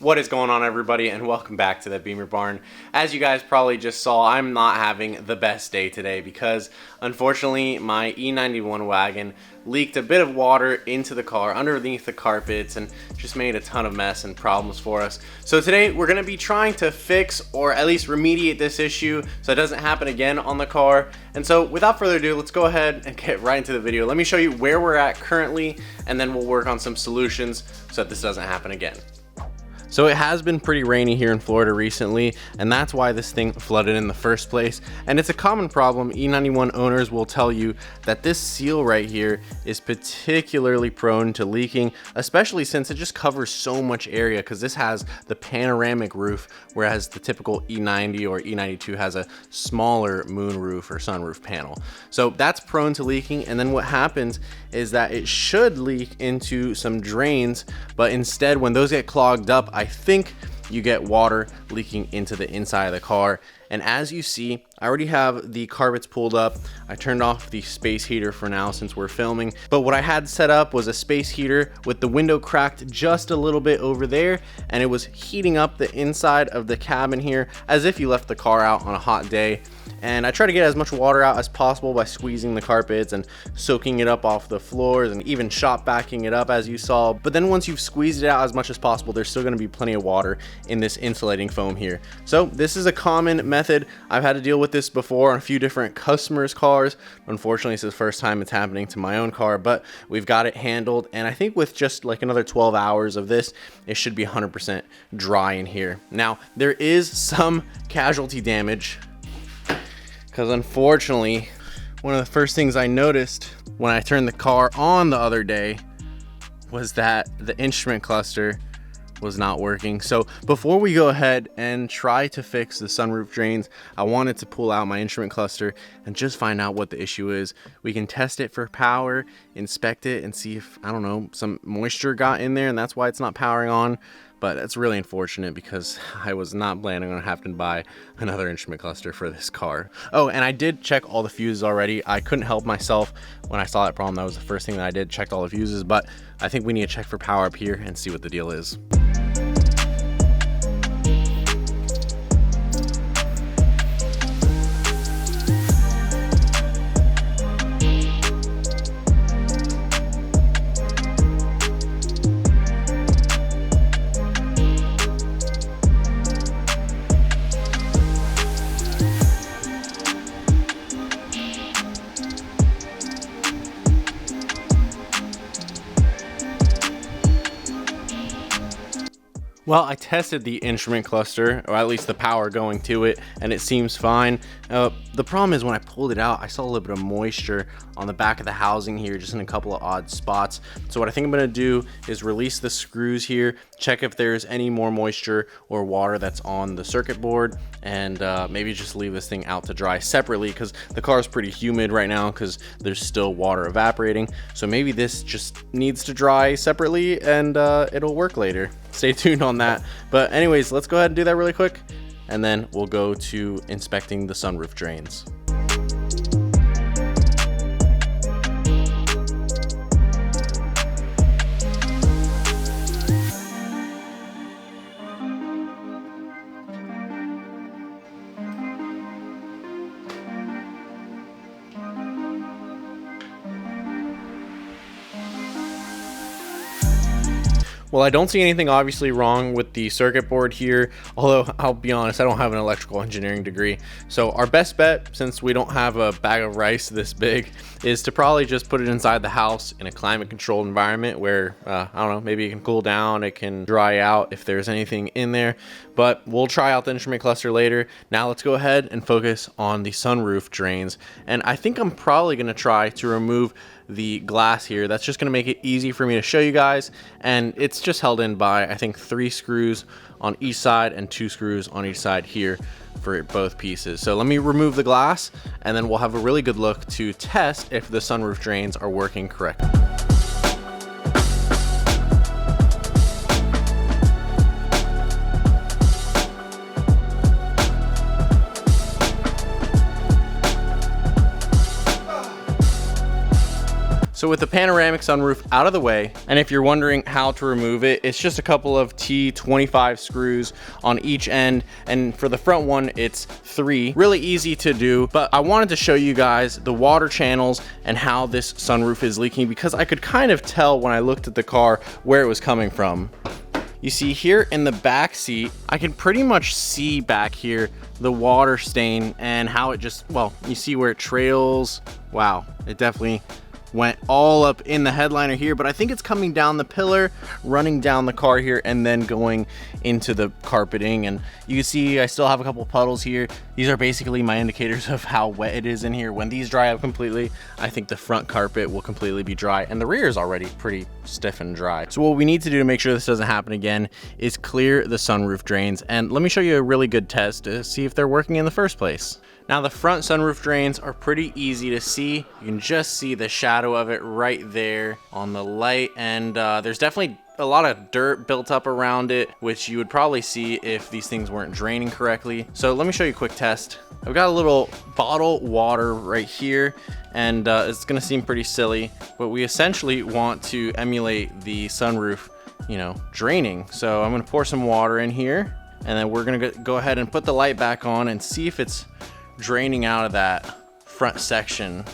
What is going on, everybody, and welcome back to the Bimmer barn. As you guys probably just saw, I'm not having the best day today because unfortunately my E91 wagon leaked a bit of water into the car underneath the carpets and just made a ton of mess and problems for us. So today we're going to be trying to fix or at least remediate this issue so it doesn't happen again on the car. And so without further ado, let's go ahead and get right into the video. Let me show you where we're at currently, and then we'll work on some solutions so that this doesn't happen again. So it has been pretty rainy here in Florida recently, and that's why this thing flooded in the first place. And it's a common problem. E91 owners will tell you that this seal right here is particularly prone to leaking, especially since it just covers so much area, because this has the panoramic roof, whereas the typical E90 or E92 has a smaller moon roof or sunroof panel. So that's prone to leaking, and then what happens is that it should leak into some drains, but instead when those get clogged up, I think you get water leaking into the inside of the car. And as you see, I already have the carpets pulled up. I turned off the space heater for now since we're filming, but what I had set up was a space heater with the window cracked just a little bit over there, and it was heating up the inside of the cabin here as if you left the car out on a hot day. And I try to get as much water out as possible by squeezing the carpets and soaking it up off the floors and even shop backing it up, as you saw. But then once you've squeezed it out as much as possible, there's still going to be plenty of water in this insulating foam here. So this is a common method. I've had to deal with this before on a few different customers' cars. Unfortunately, this is the first time it's happening to my own car, but we've got it handled. And I think with just like another 12 hours of this, it should be 100% dry in here. Now, there is some casualty damage, because unfortunately, one of the first things I noticed when I turned the car on the other day was that the instrument cluster was not working. So before we go ahead and try to fix the sunroof drains, I wanted to pull out my instrument cluster and just find out what the issue is. We can test it for power, inspect it, and see if, I don't know, some moisture got in there and that's why it's not powering on. But it's really unfortunate because I was not planning on having to buy another instrument cluster for this car. Oh, and I did check all the fuses already. I couldn't help myself when I saw that problem. That was the first thing that I did, checked all the fuses, but I think we need to check for power up here and see what the deal is. Well, I tested the instrument cluster, or at least the power going to it, and it seems fine. The problem is when I pulled it out, I saw a little bit of moisture on the back of the housing here, just in a couple of odd spots. So what I think I'm gonna do is release the screws here, check if there's any more moisture or water that's on the circuit board, and maybe just leave this thing out to dry separately, because the car is pretty humid right now because there's still water evaporating. So maybe this just needs to dry separately, and it'll work later. Stay tuned on that. But anyways, let's go ahead and do that really quick, and then we'll go to inspecting the sunroof drains. Well, I don't see anything obviously wrong with the circuit board here, although I'll be honest, I don't have an electrical engineering degree. So our best bet, since we don't have a bag of rice this big, is to probably just put it inside the house in a climate controlled environment where, I don't know, maybe it can cool down, it can dry out if there's anything in there. But we'll try out the instrument cluster later. Now let's go ahead and focus on the sunroof drains. And I think I'm probably gonna try to remove the glass here. That's just going to make it easy for me to show you guys, and it's just held in by I think 3 screws on each side and 2 screws on each side here for both pieces. So let me remove the glass, and then we'll have a really good look to test if the sunroof drains are working correctly. So with the panoramic sunroof out of the way, and if you're wondering how to remove it, it's just a couple of T25 screws on each end, and for the front one it's 3. Really easy to do, but I wanted to show you guys the water channels and how this sunroof is leaking, because I could kind of tell when I looked at the car where it was coming from. You see here in the back seat, I can pretty much see back here the water stain and how it just, well, you see where it trails. Wow, it definitely went all up in the headliner here, but I think it's coming down the pillar, running down the car here, and then going into the carpeting. And you can see I still have a couple puddles here. These are basically my indicators of how wet it is in here. When these dry up completely, I think the front carpet will completely be dry, and the rear is already pretty stiff and dry. So what we need to do to make sure this doesn't happen again is clear the sunroof drains. And let me show you a really good test to see if they're working in the first place. Now the front sunroof drains are pretty easy to see. You can just see the shadow of it right there on the light, and there's definitely a lot of dirt built up around it, which you would probably see if these things weren't draining correctly. So let me show you a quick test. I've got a little bottle water right here, and it's gonna seem pretty silly, but we essentially want to emulate the sunroof, you know, draining. So I'm gonna pour some water in here, and then we're gonna go ahead and put the light back on and see if it's draining out of that front section.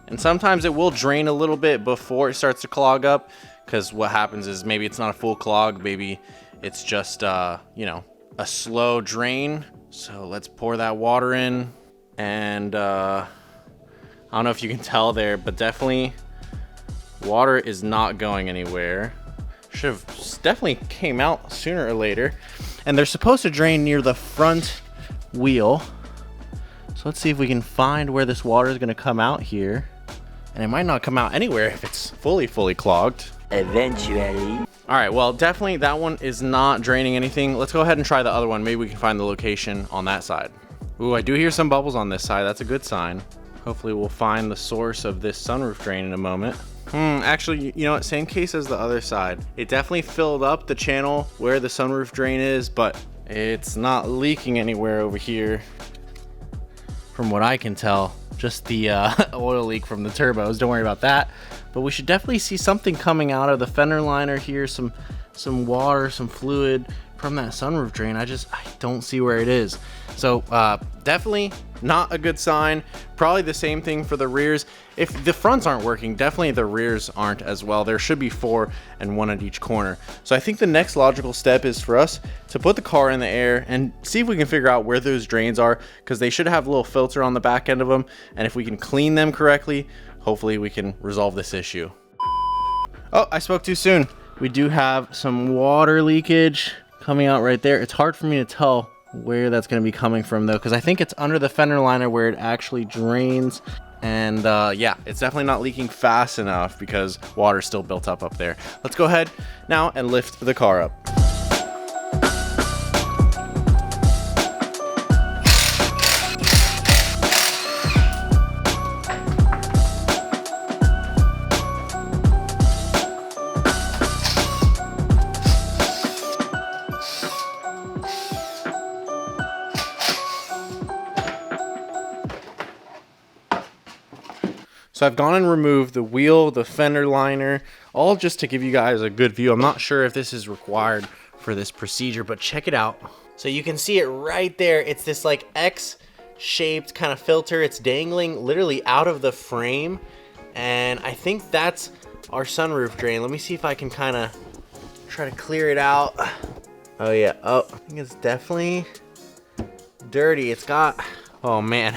And sometimes it will drain a little bit before it starts to clog up, because what happens is maybe it's not a full clog, maybe it's just you know, a slow drain. So let's pour that water in, and I don't know if you can tell there, but definitely water is not going anywhere. Should have definitely came out sooner or later. And they're supposed to drain near the front wheel. So let's see if we can find where this water is going to come out here. And it might not come out anywhere if it's fully clogged. Eventually. All right, well, definitely that one is not draining anything. Let's go ahead and try the other one. Maybe we can find the location on that side. Ooh, I do hear some bubbles on this side. That's a good sign. Hopefully we'll find the source of this sunroof drain in a moment. Actually, you know what? Same case as the other side. It definitely filled up the channel where the sunroof drain is, but it's not leaking anywhere over here. From what I can tell, just the oil leak from the turbos. Don't worry about that. But we should definitely see something coming out of the fender liner here, some water, some fluid from that sunroof drain. I don't see where it is. So definitely not a good sign. Probably the same thing for the rears. If the fronts aren't working, definitely the rears aren't as well. There should be 4 and 1 at each corner. So I think the next logical step is for us to put the car in the air and see if we can figure out where those drains are, because they should have a little filter on the back end of them. And if we can clean them correctly, hopefully we can resolve this issue. Oh, I spoke too soon. We do have some water leakage coming out right there. It's hard for me to tell where that's going to be coming from though, because I think it's under the fender liner where it actually drains. And yeah, it's definitely not leaking fast enough because water's still built up there. Let's go ahead now and lift the car up. So I've gone and removed the wheel, the fender liner, all just to give you guys a good view. I'm not sure if this is required for this procedure, but check it out. So you can see it right there. It's this like X-shaped kind of filter. It's dangling literally out of the frame. And I think that's our sunroof drain. Let me see if I can kind of try to clear it out. Oh yeah, oh, I think it's definitely dirty. It's got, oh man.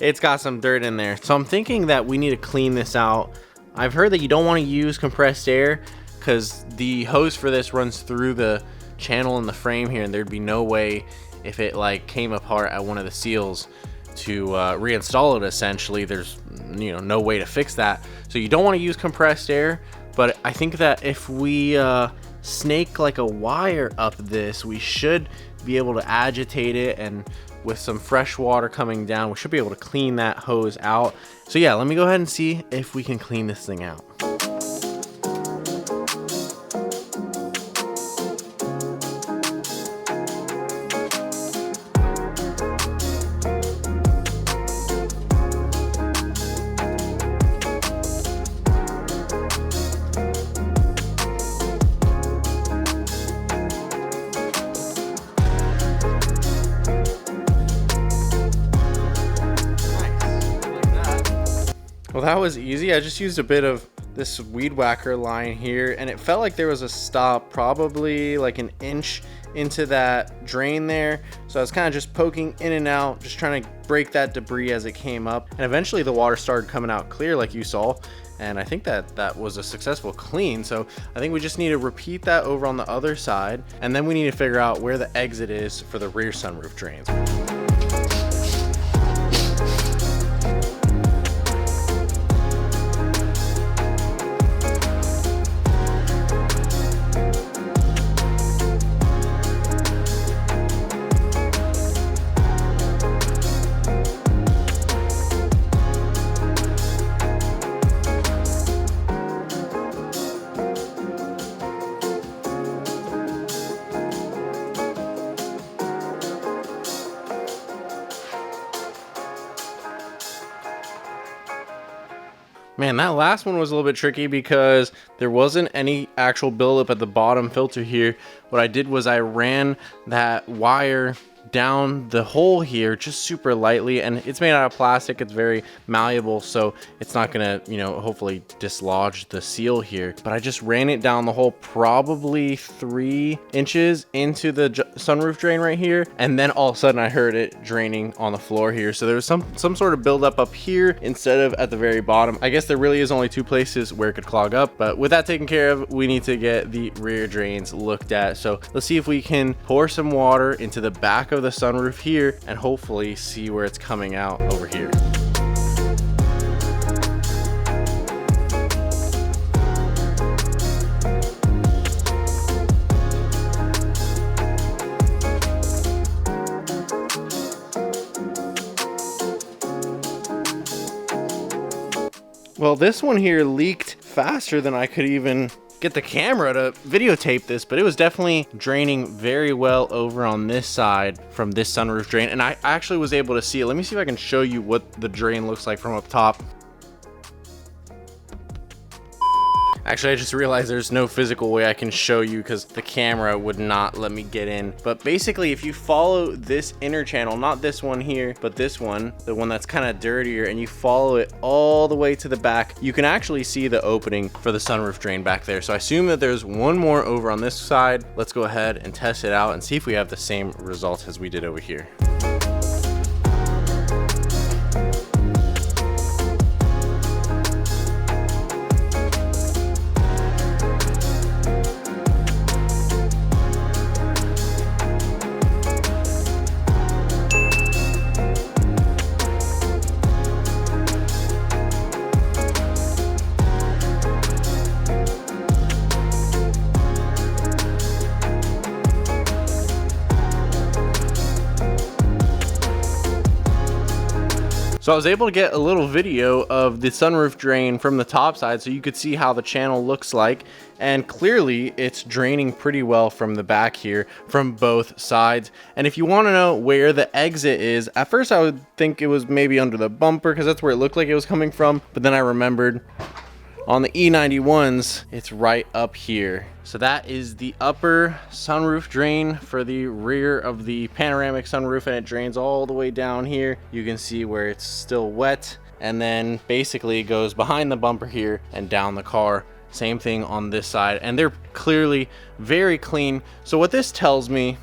It's got some dirt in there. So I'm thinking that we need to clean this out. I've heard that you don't want to use compressed air because the hose for this runs through the channel in the frame here, and there'd be no way if it like came apart at one of the seals to reinstall it. Essentially, there's no way to fix that. So you don't want to use compressed air, but I think that if we snake like a wire up this, we should be able to agitate it, and with some fresh water coming down, we should be able to clean that hose out. So yeah, let me go ahead and see if we can clean this thing out. Well, that was easy. I just used a bit of this weed whacker line here, and it felt like there was a stop probably like an inch into that drain there. So I was kind of just poking in and out, just trying to break that debris as it came up. And eventually the water started coming out clear like you saw. And I think that was a successful clean. So I think we just need to repeat that over on the other side. And then we need to figure out where the exit is for the rear sunroof drains. Man, that last one was a little bit tricky because there wasn't any actual buildup at the bottom filter here. What I did was I ran that wire down the hole here just super lightly, and it's made out of plastic. It's very malleable, so it's not gonna, you know, hopefully dislodge the seal here. But I just ran it down the hole probably 3 inches into the sunroof drain right here, and then all of a sudden I heard it draining on the floor here. So there was some sort of buildup up here instead of at the very bottom. I guess there really is only 2 places where it could clog up, but with that taken care of, we need to get the rear drains looked at. So let's see if we can pour some water into the back of the sunroof here and hopefully see where it's coming out over here. Well, this one here leaked faster than I could even get the camera to videotape this, but it was definitely draining very well over on this side from this sunroof drain, and I actually was able to see it. Let me see if I can show you what the drain looks like from up top. Actually, I just realized there's no physical way I can show you because the camera would not let me get in. But basically, if you follow this inner channel, not this one here, but this one, the one that's kind of dirtier, and you follow it all the way to the back, you can actually see the opening for the sunroof drain back there. So I assume that there's one more over on this side. Let's go ahead and test it out and see if we have the same results as we did over here. So I was able to get a little video of the sunroof drain from the top side so you could see how the channel looks like, and clearly it's draining pretty well from the back here from both sides. And if you want to know where the exit is, at first I would think it was maybe under the bumper because that's where it looked like it was coming from, but then I remembered on the E91s it's right up here. So that is the upper sunroof drain for the rear of the panoramic sunroof, and it drains all the way down here. You can see where it's still wet, and then basically goes behind the bumper here and down the car. Same thing on this side, and they're clearly very clean. So what this tells me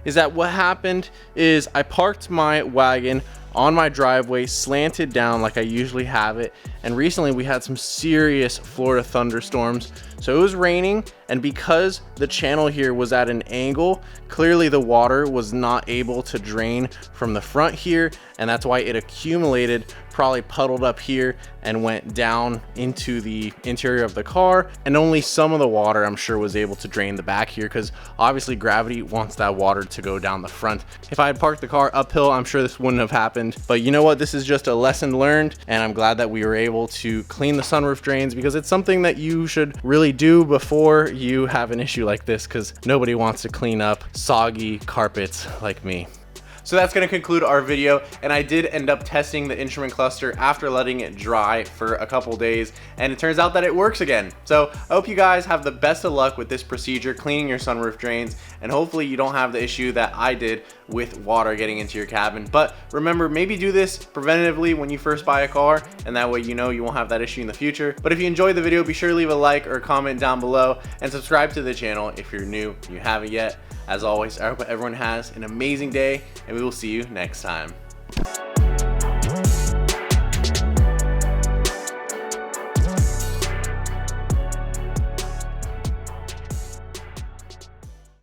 is that what happened is I parked my wagon on my driveway, slanted down like I usually have it, and recently we had some serious Florida thunderstorms. So it was raining, and because the channel here was at an angle, clearly the water was not able to drain from the front here, and that's why it accumulated, probably puddled up here and went down into the interior of the car, and only some of the water I'm sure was able to drain the back here because obviously gravity wants that water to go down the front. If I had parked the car uphill, I'm sure this wouldn't have happened, but you know what, this is just a lesson learned, and I'm glad that we were able to clean the sunroof drains because it's something that you should really do before you have an issue like this, because nobody wants to clean up soggy carpets like me. So that's going to conclude our video, and I did end up testing the instrument cluster after letting it dry for a couple days, and it turns out that it works again. So I hope you guys have the best of luck with this procedure, cleaning your sunroof drains, and hopefully you don't have the issue that I did with water getting into your cabin. But remember, maybe do this preventatively when you first buy a car, and that way you know you won't have that issue in the future. But if you enjoyed the video, be sure to leave a like or a comment down below, and subscribe to the channel if you're new and you haven't yet. As always, I hope everyone has an amazing day, and we will see you next time.